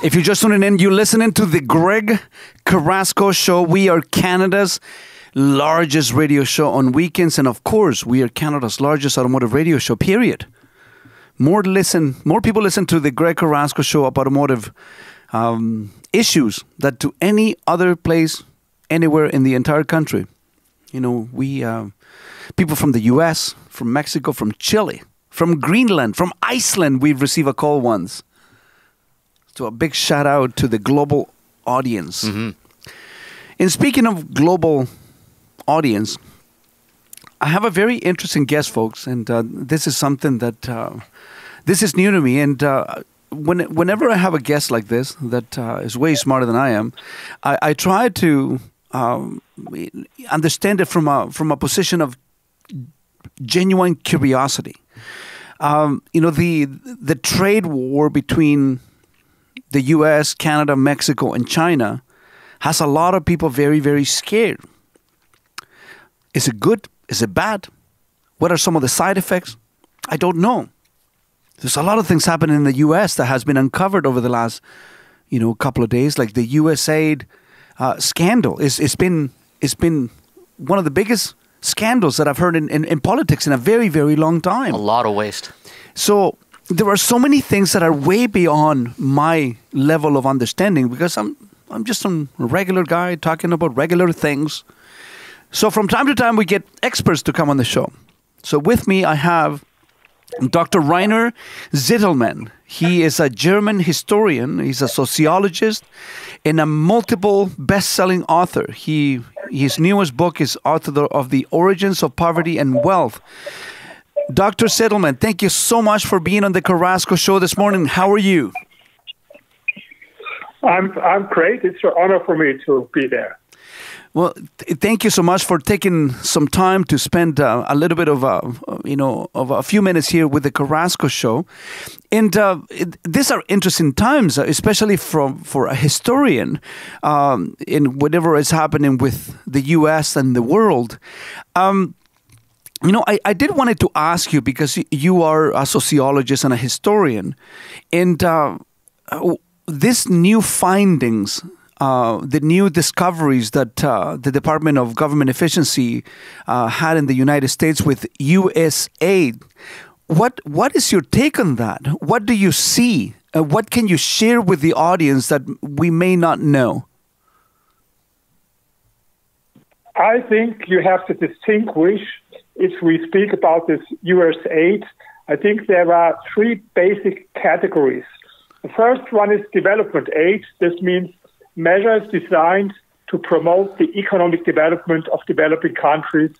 If you're just tuning in, you're listening to the Greg Carrasco Show. We are Canada's largest radio show on weekends. And of course, we are Canada's largest automotive radio show, period. More people listen to the Greg Carrasco Show about automotive issues than to any other place, anywhere in the entire country. You know, we people from the U.S., from Mexico, from Chile, from Greenland, from Iceland, we've received a call once. So a big shout out to the global audience. Mm-hmm. And speaking of global audience, I have a very interesting guest, folks, and this is something that this is new to me. And whenever I have a guest like this that is way smarter than I am, I try to understand it from a position of genuine curiosity. The trade war between the U.S., Canada, Mexico, and China has a lot of people very, very scared. Is it good? Is it bad? What are some of the side effects? I don't know. There's a lot of things happening in the U.S. that has been uncovered over the last, couple of days, like the USAID scandal. It's been one of the biggest scandals that I've heard in politics in a very, very long time. A lot of waste. So there are so many things that are way beyond my level of understanding because I'm just some regular guy talking about regular things. So from time to time, we get experts to come on the show. So with me, I have Dr. Rainer Zittelmann. He is a German historian. He's a sociologist and a multiple best-selling author. His newest book is author of The Origins of Poverty and Wealth. Dr. Zittelmann, thank you so much for being on the Carrasco Show this morning. How are you? I'm great. It's an honor for me to be there. Well, thank you so much for taking some time to spend a little bit of a few minutes here with the Carrasco Show. And these are interesting times, especially for a historian in whatever is happening with the U.S. and the world. I did wanted to ask you because you are a sociologist and a historian, and these new findings, the new discoveries that the Department of Government Efficiency had in the United States with USAID, what is your take on that? What do you see? What can you share with the audience that we may not know? I think you have to distinguish. If we speak about this USAID, I think there are three basic categories. The first one is development aid. This means measures designed to promote the economic development of developing countries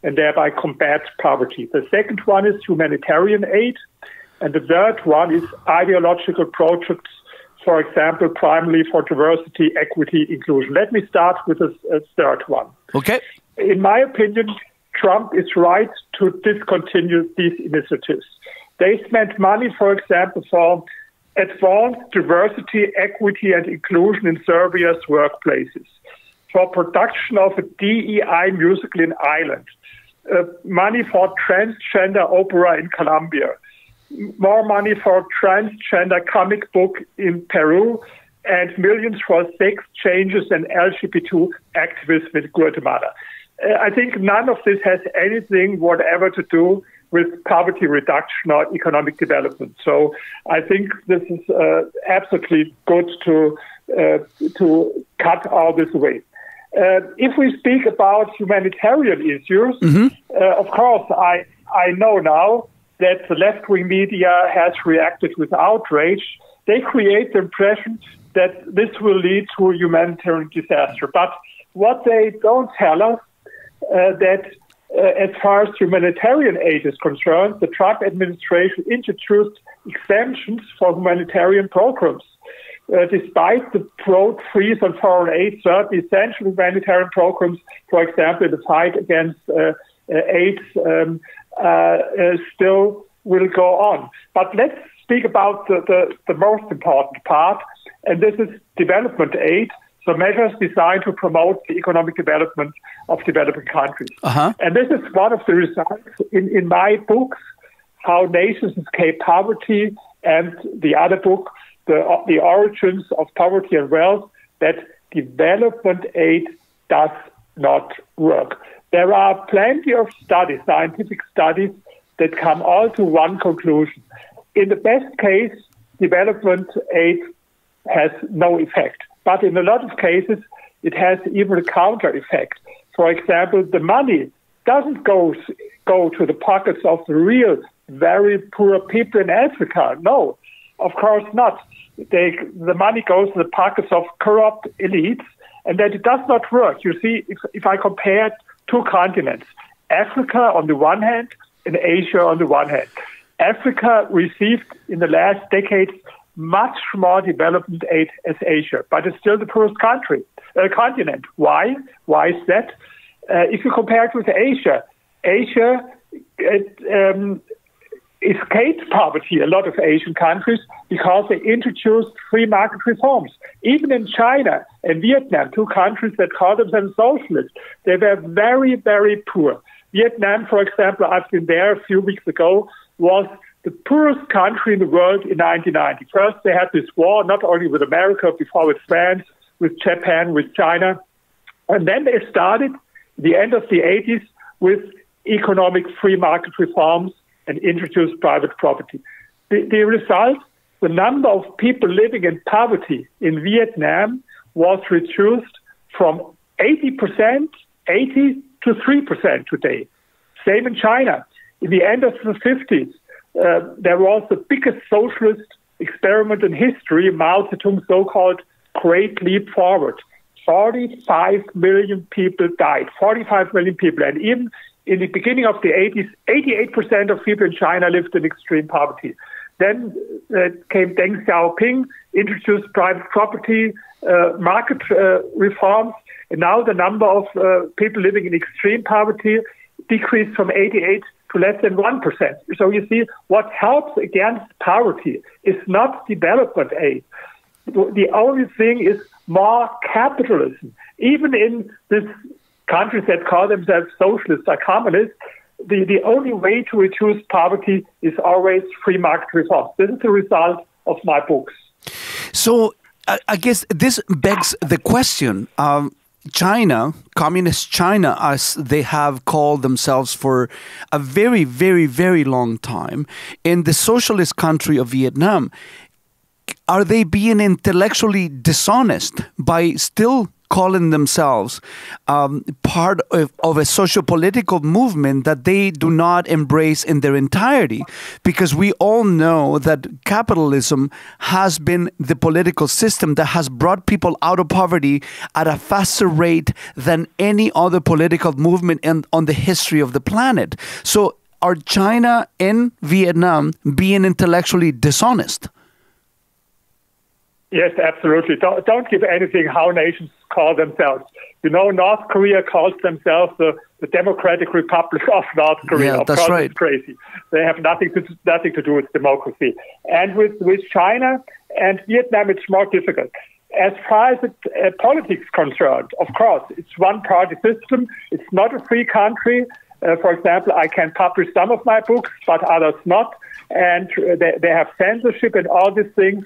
and thereby combat poverty. The second one is humanitarian aid. And the third one is ideological projects, for example, primarily for diversity, equity, inclusion. Let me start with the third one. Okay. In my opinion, Trump is right to discontinue these initiatives. They spent money, for example, for advanced diversity, equity, and inclusion in Serbia's workplaces, for production of a DEI musical in Ireland, money for transgender opera in Colombia, more money for transgender comic book in Peru, and millions for sex changes and LGBT activism in Guatemala. I think none of this has anything whatever to do with poverty reduction or economic development. So I think this is absolutely good to cut all this away. If we speak about humanitarian issues, of course, I know now that the left-wing media has reacted with outrage. They create the impression that this will lead to a humanitarian disaster. But what they don't tell us that as far as humanitarian aid is concerned, the Trump administration introduced exemptions for humanitarian programs. Despite the broad freeze on foreign aid, certain essential humanitarian programs, for example, the fight against AIDS, still will go on. But let's speak about the most important part, and this is development aid. So measures designed to promote the economic development of developing countries. And this is one of the results in my books, How Nations Escape Poverty, and the other book, the origins of poverty and wealth, that development aid does not work. There are plenty of studies, scientific studies, that come all to one conclusion. In the best case, development aid has no effect. But in a lot of cases, it has even a counter effect. For example, the money doesn't go to the pockets of the real, very poor people in Africa. No, of course not. The money goes to the pockets of corrupt elites, and that it does not work. You see, if I compare two continents, Africa on the one hand and Asia on the one hand, Africa received in the last decades much more development aid as Asia, but it's still the poorest continent. Why? Why is that? If you compare it with Asia escaped poverty, a lot of Asian countries, because they introduced free market reforms. Even in China and Vietnam, two countries that call themselves socialist, they were very, very poor. Vietnam, for example, I've been there a few weeks ago, was the poorest country in the world in 1990. First, they had this war, not only with America, before with France, with Japan, with China. And then they started, the end of the 80s, with economic free market reforms and introduced private property. The result, the number of people living in poverty in Vietnam was reduced from 80% to 3% today. Same in China. In the end of the 50s, there was the biggest socialist experiment in history, Mao Zedong's so-called Great Leap Forward. 45 million people died, 45 million people. And even in the beginning of the 80s, 88% of people in China lived in extreme poverty. Then came Deng Xiaoping, introduced private property, market reforms, and now the number of people living in extreme poverty decreased from 88 to less than 1%. So you see, what helps against poverty is not development aid. The only thing is more capitalism. Even in these countries that call themselves socialists or communists, the only way to reduce poverty is always free market reforms. This is the result of my books. So I guess this begs the question. China, communist China, as they have called themselves for a very, very, very long time, in the socialist country of Vietnam, are they being intellectually dishonest by still calling themselves part of a socio-political movement that they do not embrace in their entirety? Because we all know that capitalism has been the political system that has brought people out of poverty at a faster rate than any other political movement on the history of the planet. So are China and Vietnam being intellectually dishonest? Yes, absolutely. Don't give anything how nations call themselves. You know, North Korea calls themselves the Democratic Republic of North Korea. Yeah, of that's course, right. It's crazy. They have nothing to do with democracy. And with China and Vietnam, it's more difficult. As far as politics is concerned, of course, it's one-party system. It's not a free country. For example, I can publish some of my books, but others not. And they have censorship and all these things.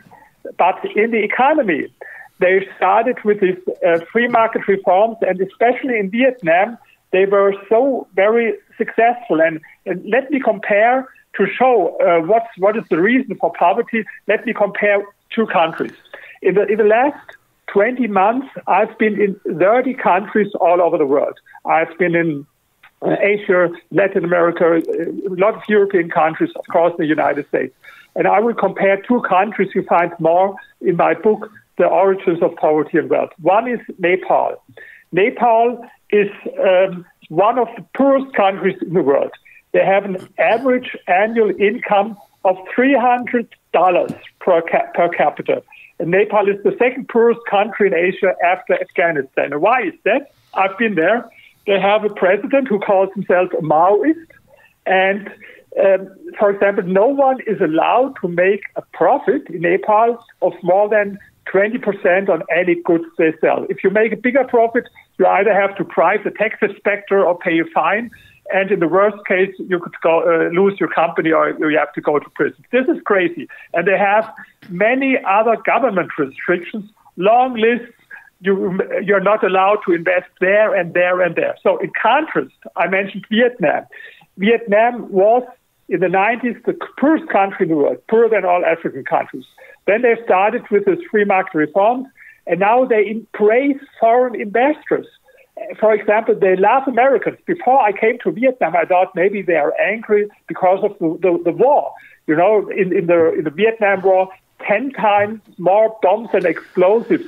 But in the economy, they started with these free market reforms, and especially in Vietnam, they were so very successful. And let me compare to show what is the reason for poverty. Let me compare two countries. In the last 20 months, I've been in 30 countries all over the world. I've been in Asia, Latin America, a lot of European countries, of course, the United States. And I will compare two countries you find more in my book, The Origins of Poverty and Wealth. One is Nepal. Nepal is one of the poorest countries in the world. They have an average annual income of $300 per capita. And Nepal is the second poorest country in Asia after Afghanistan. And why is that? I've been there. They have a president who calls himself a Maoist. And for example, no one is allowed to make a profit in Nepal of more than 20% on any goods they sell. If you make a bigger profit, you either have to bribe the tax inspector or pay a fine. and in the worst case, you could lose your company or you have to go to prison. This is crazy. And they have many other government restrictions, long lists. You're not allowed to invest there and there and there. So in contrast, I mentioned Vietnam. Vietnam was, in the 90s, the poorest country in the world, poorer than all African countries. Then they started with this free market reforms, and now they embrace foreign investors. For example, they love Americans. Before I came to Vietnam, I thought maybe they are angry because of the war. You know, in the Vietnam War, 10 times more bombs and explosives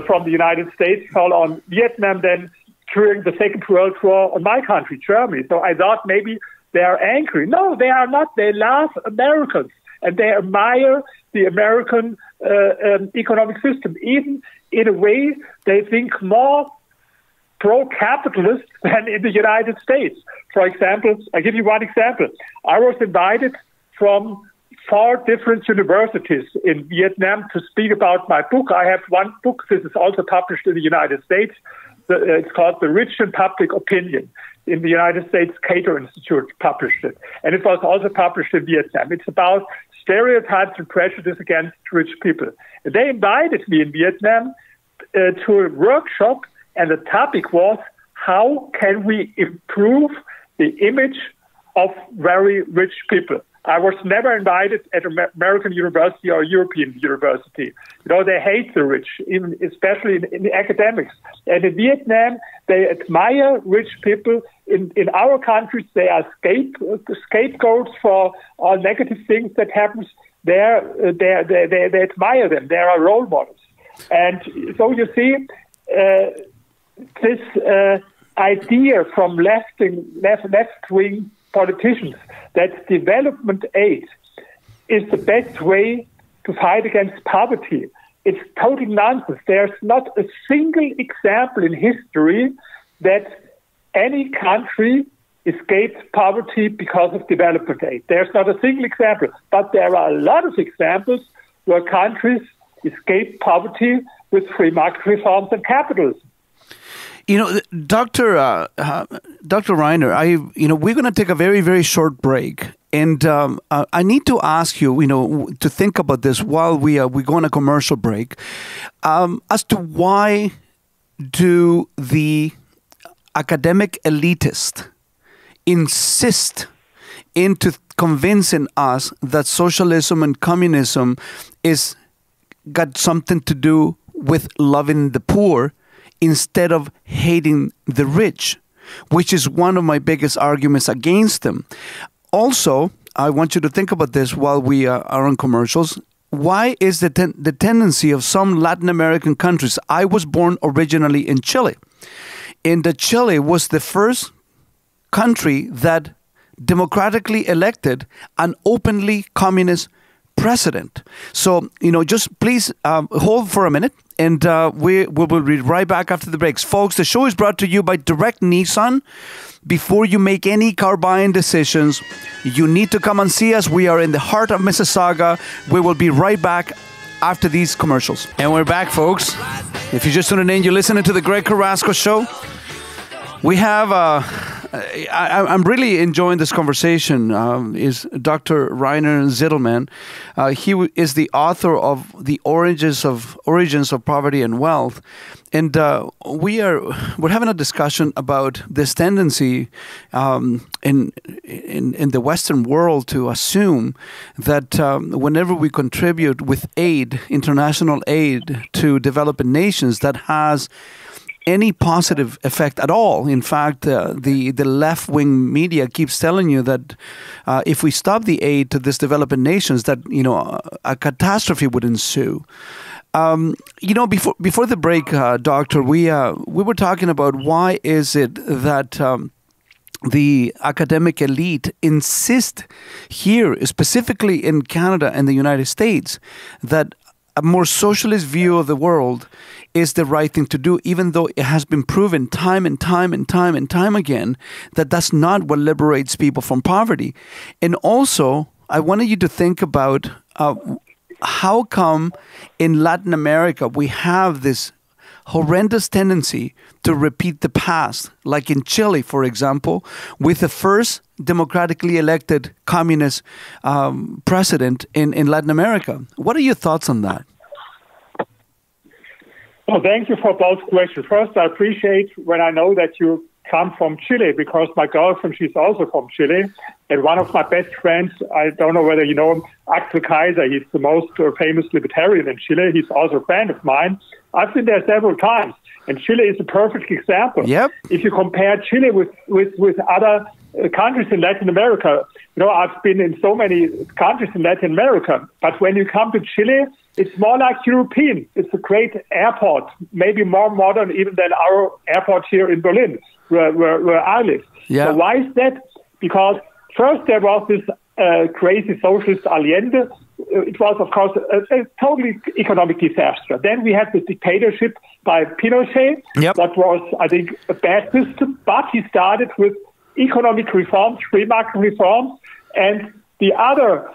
from the United States fell on Vietnam than during the Second World War on my country, Germany. So I thought maybe they are angry. No, they are not. They love Americans, and they admire the American economic system. Even in a way, they think more pro-capitalist than in the United States. For example, I give you one example. I was invited from 4 different universities in Vietnam to speak about my book. I have one book. This is also published in the United States. It's called The Rich and Public Opinion. In the United States, Cato Institute published it. And it was also published in Vietnam. It's about stereotypes and prejudice against rich people. And they invited me in Vietnam to a workshop, and the topic was, how can we improve the image of very rich people? I was never invited at American university or European university. You know, they hate the rich, especially in the academics. And in Vietnam, they admire rich people. In our countries, they are scapegoats for all negative things that happens. They admire them. They are role models. And so you see, this idea from left-wing politicians that development aid is the best way to fight against poverty. It's total nonsense. There's not a single example in history that any country escaped poverty because of development aid. There's not a single example. But there are a lot of examples where countries escape poverty with free market reforms and capitalism. You know, Dr. Reiner, we're going to take a very, very short break, and I need to ask you, to think about this while we go on a commercial break, as to why do the academic elitists insist into convincing us that socialism and communism is got something to do with loving the poor, instead of hating the rich, which is one of my biggest arguments against them. Also, I want you to think about this while we are on commercials. Why is the tendency of some Latin American countries? I was born originally in Chile. And Chile was the first country that democratically elected an openly communist president. So, just please hold for a minute, and we will be right back after the breaks. Folks, the show is brought to you by Direct Nissan. Before you make any car buying decisions, you need to come and see us. We are in the heart of Mississauga. We will be right back after these commercials. And we're back, folks. If you're just tuning in, you're listening to the Greg Carrasco Show. We have, I'm really enjoying this conversation, is Dr. Reiner Zitelmann. He is the author of The Origins of Poverty and Wealth. And we're having a discussion about this tendency in the Western world to assume that whenever we contribute with aid, international aid to developing nations, that has any positive effect at all. In fact, the left-wing media keeps telling you that if we stop the aid to these developing nations, that a catastrophe would ensue. Before the break, Doctor, we were talking about why is it that the academic elite insist here, specifically in Canada and the United States, that a more socialist view of the world is the right thing to do, even though it has been proven time and time again that that's not what liberates people from poverty. And also, I wanted you to think about how come in Latin America we have this horrendous tendency to repeat the past, like in Chile, for example, with the first democratically elected communist president in Latin America. What are your thoughts on that? Well, thank you for both questions. First, I appreciate when I know that you come from Chile, because my girlfriend, she's also from Chile. And one of my best friends, I don't know whether you know him, Axel Kaiser, he's the most famous libertarian in Chile. He's also a friend of mine. I've been there several times, and Chile is a perfect example. Yep. If you compare Chile with other countries in Latin America, I've been in so many countries in Latin America, but when you come to Chile, it's more like European. It's a great airport, maybe more modern even than our airport here in Berlin, where I live. Yeah. So why is that? Because first there was this crazy socialist Allende. It was, of course, a totally economic disaster. Then we had the dictatorship by Pinochet. Yep. That was, I think, a bad system, but he started with economic reforms, free market reforms, and the other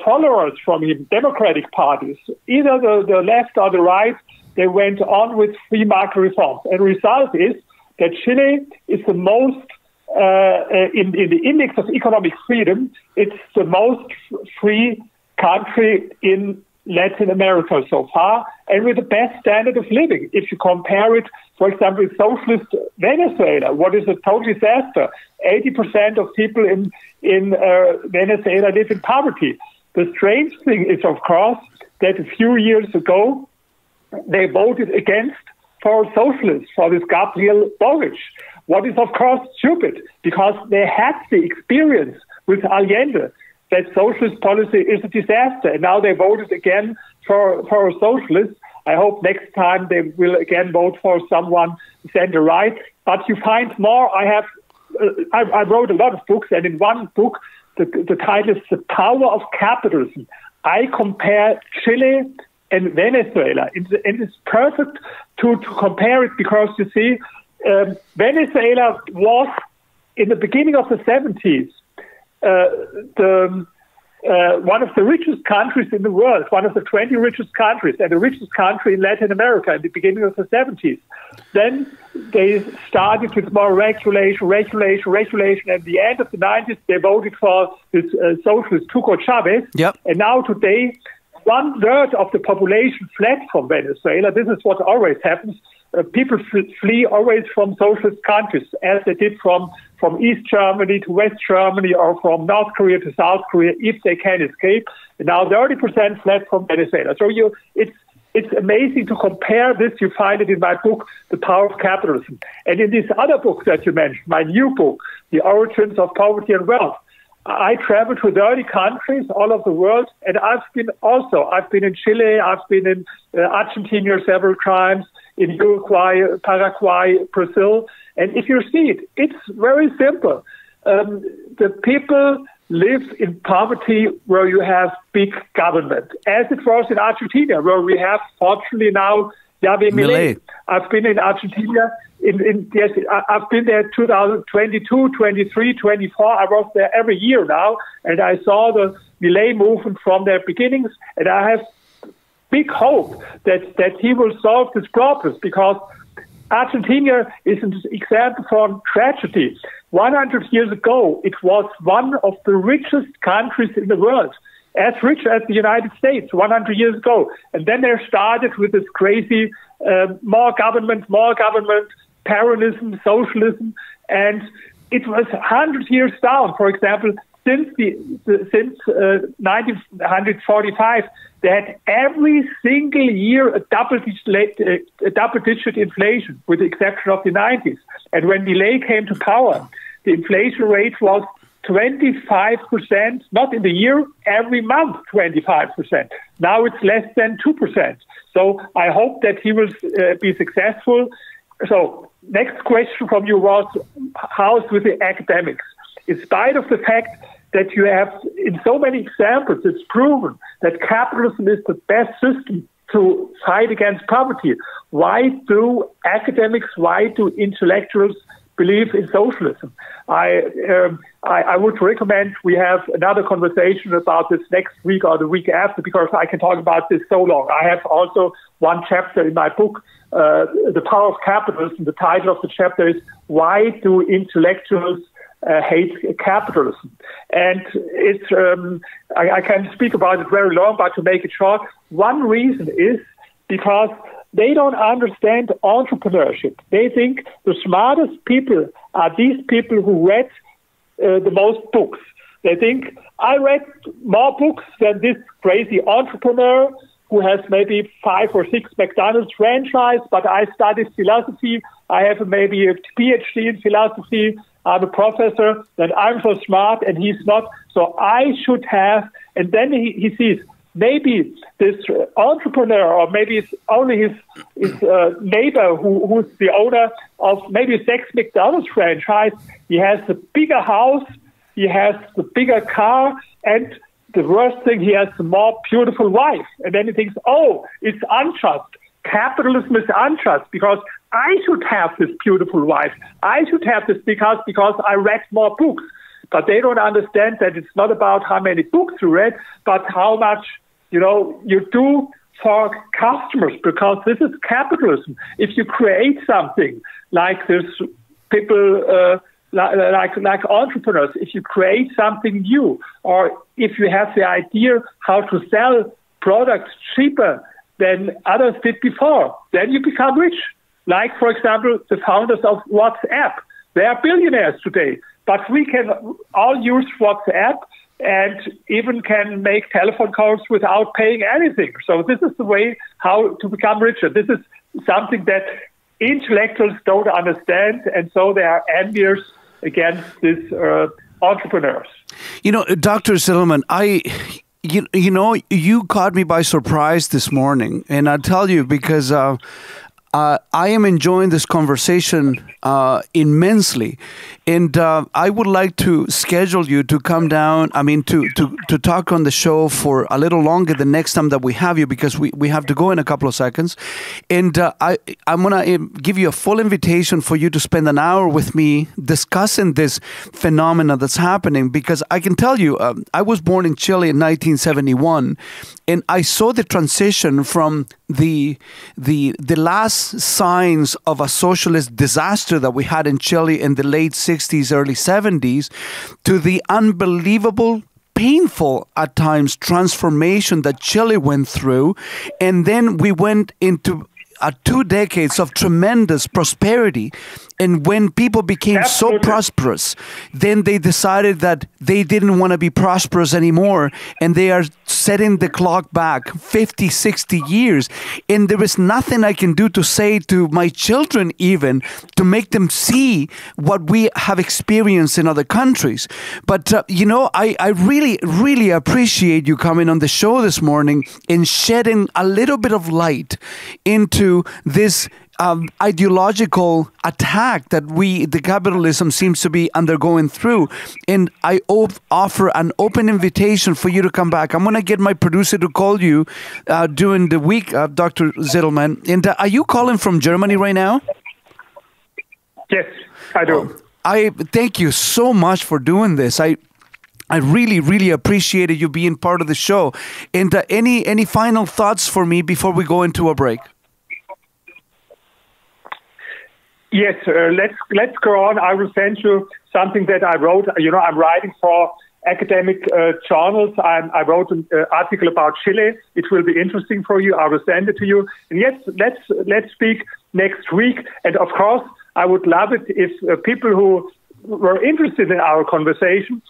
followers from him, democratic parties, either the left or the right, they went on with free market reforms. And the result is that Chile is the most, in the index of economic freedom, it's the most free country in Latin America so far, and with the best standard of living. If you compare it, for example, with socialist Venezuela, what is a total disaster? 80% of people in Venezuela live in poverty. The strange thing is, of course, that a few years ago, they voted against for socialists, for this Gabriel Boric. What is, of course, stupid, because they had the experience with Allende that socialist policy is a disaster, and now they voted again for a socialist. I hope next time they will again vote for someone center-right. But you find more. I wrote a lot of books, and in one book, the title is The Power of Capitalism. I compare Chile and Venezuela. And it's perfect to compare it, because, you see, Venezuela was, in the beginning of the 70s, one of the richest countries in the world, one of the 20 richest countries, and the richest country in Latin America in the beginning of the 70s. Then they started with more regulation. At the end of the 90s, they voted for this socialist Hugo Chavez. Yep. And now today, 1/3 of the population fled from Venezuela. This is what always happens. People flee always from socialist countries, as they did from East Germany to West Germany, or from North Korea to South Korea, if they can escape. And now 30% fled from Venezuela. So it's amazing to compare this. You find it in my book, The Power of Capitalism. And in this other book that you mentioned, my new book, The Origins of Poverty and Wealth, I traveled to 30 countries all over the world, and I've been in Chile, I've been in Argentina several times, in Uruguay, Paraguay, Brazil. And if you see it, it's very simple. The people live in poverty where you have big government, as it was in Argentina, where we have, fortunately now, Javier Milei. I've been in Argentina. I've been there 2022, 23, 24. I was there every year now, and I saw the Milei movement from their beginnings, and I have big hope that he will solve this problem, because Argentina is an example for tragedy. 100 years ago, it was one of the richest countries in the world, as rich as the United States 100 years ago. And then they started with this crazy more government, Peronism, socialism, and it was 100 years down. For example, since 1945, they had every single year a double-digit inflation, with the exception of the 90s. And when Milei came to power, the inflation rate was 25%, not in the year, every month 25%. Now it's less than 2%. So I hope that he will be successful. So next question from you was, how's with the academics? In spite of the fact that you have, in so many examples, it's proven that capitalism is the best system to fight against poverty. Why do academics, why do intellectuals believe in socialism. I would recommend we have another conversation about this next week or the week after, because I can talk about this so long. I have also one chapter in my book, The Power of Capitalism. The title of the chapter is Why Do Intellectuals Hate Capitalism? And it's I can speak about it very long, but to make it short, one reason is because they don't understand entrepreneurship. They think the smartest people are these people who read the most books. They think, I read more books than this crazy entrepreneur who has maybe 5 or 6 McDonald's franchise, but I studied philosophy. I have maybe a PhD in philosophy. I'm a professor, then I'm so smart and he's not. So I should have, and then he sees, maybe this entrepreneur, or maybe it's only his neighbor who's the owner of maybe a 6 McDonald's franchise. He has the bigger house, he has the bigger car, and the worst thing, he has a more beautiful wife. And then he thinks, oh, it's unjust. Capitalism is unjust because I should have this beautiful wife. I should have this because I read more books. But they don't understand that it's not about how many books you read, but how much, you do for customers, because this is capitalism. If you create something like this, people like entrepreneurs, if you create something new, or if you have the idea how to sell products cheaper than others did before, then you become rich. Like, for example, the founders of WhatsApp. They are billionaires today, but we can all use WhatsApp and even can make telephone calls without paying anything. So this is the way how to become richer. This is something that intellectuals don't understand, and so they are envious against these entrepreneurs. Dr. Zitelmann, you caught me by surprise this morning, and I'll tell you because I am enjoying this conversation immensely, and I would like to schedule you to come down. I mean, to talk on the show for a little longer the next time that we have you, because we have to go in a couple of seconds, and I'm gonna give you a full invitation for you to spend an hour with me discussing this phenomena that's happening. Because I can tell you, I was born in Chile in 1971, and I saw the transition from the last signs of a socialist disaster that we had in Chile in the late 60s, early 70s, to the unbelievable, painful at times transformation that Chile went through. And then we went into 2 decades of tremendous prosperity. And when people became so prosperous, then they decided that they didn't want to be prosperous anymore. And they are setting the clock back 50, 60 years. And there is nothing I can do to say to my children even to make them see what we have experienced in other countries. But, I really, really appreciate you coming on the show this morning and shedding a little bit of light into this ideological attack that the capitalism seems to be undergoing through. And I offer an open invitation for you to come back. I'm going to get my producer to call you during the week, Dr. Zitelmann. And are you calling from Germany right now? Yes, I do. I thank you so much for doing this. I really, really appreciated you being part of the show. And any final thoughts for me before we go into a break? Yes, let's go on. I will send you something that I wrote. I'm writing for academic journals. I wrote an article about Chile. It will be interesting for you. I will send it to you. And yes, let's speak next week. And of course, I would love it if people who were interested in our conversation,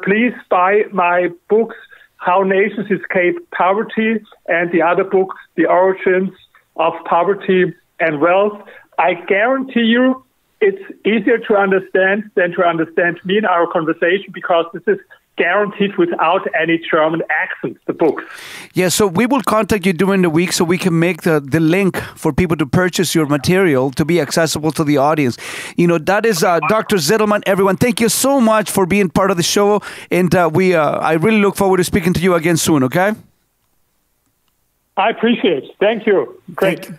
please buy my books, How Nations Escape Poverty, and the other book, The Origins of Poverty and Wealth. I guarantee you it's easier to understand than to understand me in our conversation, because this is guaranteed without any German accent, the books. Yeah, so we will contact you during the week so we can make the link for people to purchase your material to be accessible to the audience. That is Dr. Zitelmann. Everyone, thank you so much for being part of the show. And I really look forward to speaking to you again soon, okay? I appreciate it. Thank you. Great.